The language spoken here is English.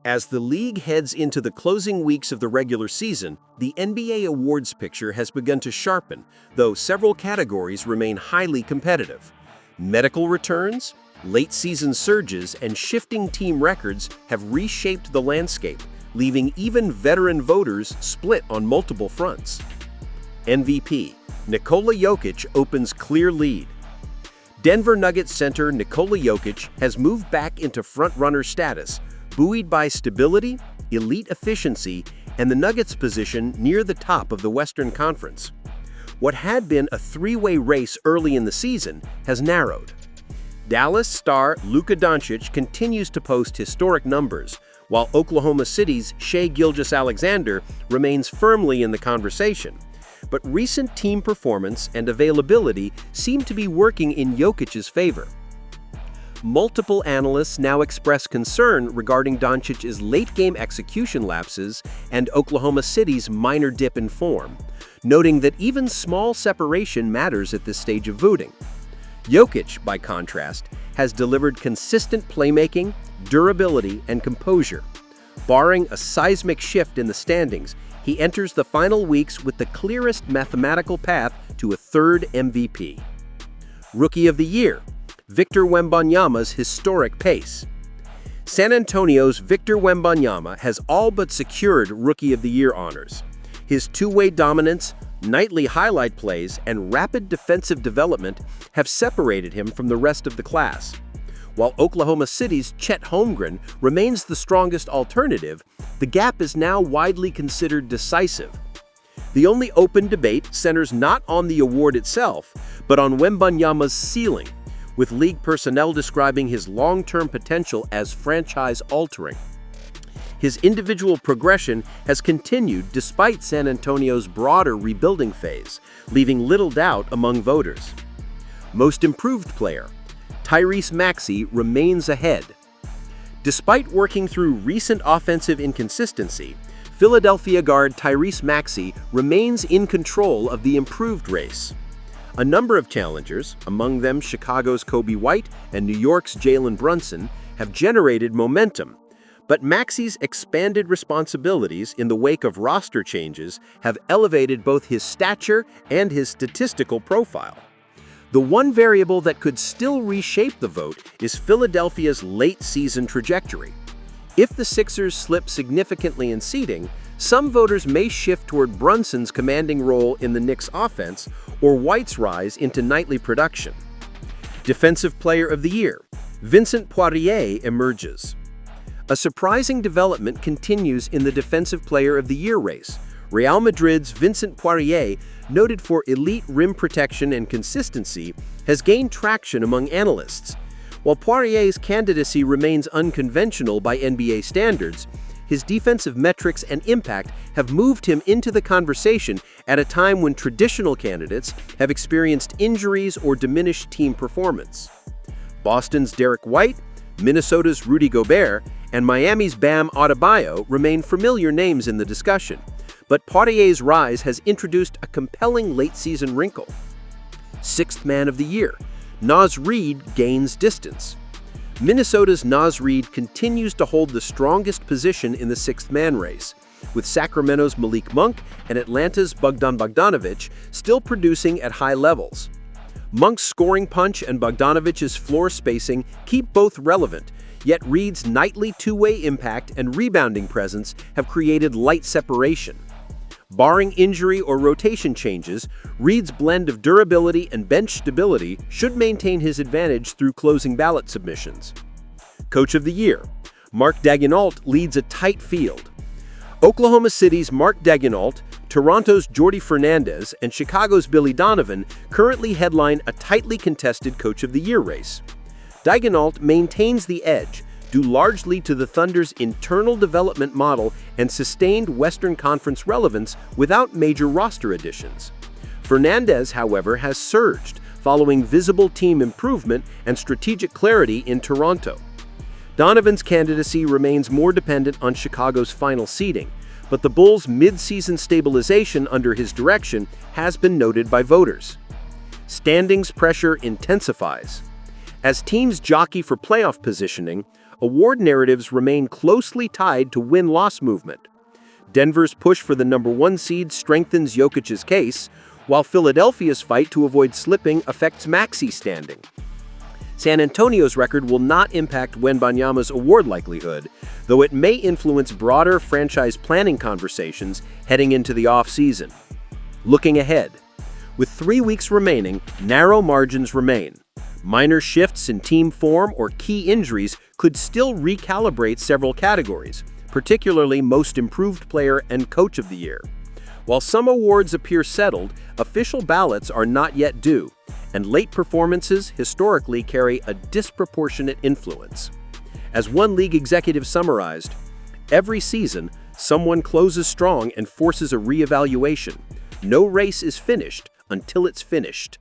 As the league heads into the closing weeks of the regular season, the NBA awards picture has begun to sharpen, though several categories remain highly competitive. Medical returns, late-season surges, and shifting team records have reshaped the landscape, leaving even veteran voters split on multiple fronts. MVP, Nikola Jokić opens clear lead. Denver Nuggets center Nikola Jokić has moved back into front-runner status, buoyed by stability, elite efficiency, and the Nuggets' position near the top of the Western Conference. What had been a three-way race early in the season has narrowed. Dallas star Luka Doncic continues to post historic numbers, while Oklahoma City's Shai Gilgeous-Alexander remains firmly in the conversation. But recent team performance and availability seem to be working in Jokic's favor. Multiple analysts now express concern regarding Doncic's late-game execution lapses and Oklahoma City's minor dip in form, noting that even small separation matters at this stage of voting. Jokić, by contrast, has delivered consistent playmaking, durability, and composure. Barring a seismic shift in the standings, he enters the final weeks with the clearest mathematical path to a third MVP. Rookie of the Year, Victor Wembanyama's historic pace. San Antonio's Victor Wembanyama has all but secured Rookie of the Year honors. His two-way dominance, nightly highlight plays, and rapid defensive development have separated him from the rest of the class. While Oklahoma City's Chet Holmgren remains the strongest alternative, the gap is now widely considered decisive. The only open debate centers not on the award itself, but on Wembanyama's ceiling, with league personnel describing his long-term potential as franchise-altering. His individual progression has continued despite San Antonio's broader rebuilding phase, leaving little doubt among voters. Most Improved Player, Tyrese Maxey remains ahead. Despite working through recent offensive inconsistency, Philadelphia guard Tyrese Maxey remains in control of the improved race. A number of challengers, among them Chicago's Kobe White and New York's Jalen Brunson, have generated momentum, but Maxey's expanded responsibilities in the wake of roster changes have elevated both his stature and his statistical profile. The one variable that could still reshape the vote is Philadelphia's late-season trajectory. If the Sixers slip significantly in seeding, some voters may shift toward Brunson's commanding role in the Knicks' offense or White's rise into nightly production. Defensive Player of the Year, Vincent Poirier emerges. A surprising development continues in the Defensive Player of the Year race. Real Madrid's Vincent Poirier, noted for elite rim protection and consistency, has gained traction among analysts. While Poirier's candidacy remains unconventional by NBA standards, his defensive metrics and impact have moved him into the conversation at a time when traditional candidates have experienced injuries or diminished team performance. Boston's Derek White, Minnesota's Rudy Gobert, and Miami's Bam Adebayo remain familiar names in the discussion, but Poirier's rise has introduced a compelling late-season wrinkle. Sixth Man of the Year, Naz Reid gains distance. Minnesota's Naz Reid continues to hold the strongest position in the sixth-man race, with Sacramento's Malik Monk and Atlanta's Bogdan Bogdanović still producing at high levels. Monk's scoring punch and Bogdanovic's floor spacing keep both relevant, yet Reid's nightly two-way impact and rebounding presence have created light separation. Barring injury or rotation changes, Reid's blend of durability and bench stability should maintain his advantage through closing ballot submissions. Coach of the Year, Mark Daigneault leads a tight field. Oklahoma City's Mark Daigneault, Toronto's Jordi Fernandez, and Chicago's Billy Donovan currently headline a tightly contested Coach of the Year race. Daigneault maintains the edge, due largely to the Thunder's internal development model and sustained Western Conference relevance without major roster additions. Fernandez, however, has surged, following visible team improvement and strategic clarity in Toronto. Donovan's candidacy remains more dependent on Chicago's final seeding, but the Bulls' mid-season stabilization under his direction has been noted by voters. Standings pressure intensifies. As teams jockey for playoff positioning, award narratives remain closely tied to win-loss movement. Denver's push for the #1 seed strengthens Jokic's case, while Philadelphia's fight to avoid slipping affects Maxey's standing. San Antonio's record will not impact Wembanyama's award likelihood, though it may influence broader franchise planning conversations heading into the offseason. Looking ahead, with 3 weeks remaining, narrow margins remain. Minor shifts in team form or key injuries could still recalibrate several categories, particularly Most Improved Player and Coach of the Year. While some awards appear settled, official ballots are not yet due, and late performances historically carry a disproportionate influence. As one league executive summarized, "Every season, someone closes strong and forces a reevaluation. No race is finished until it's finished."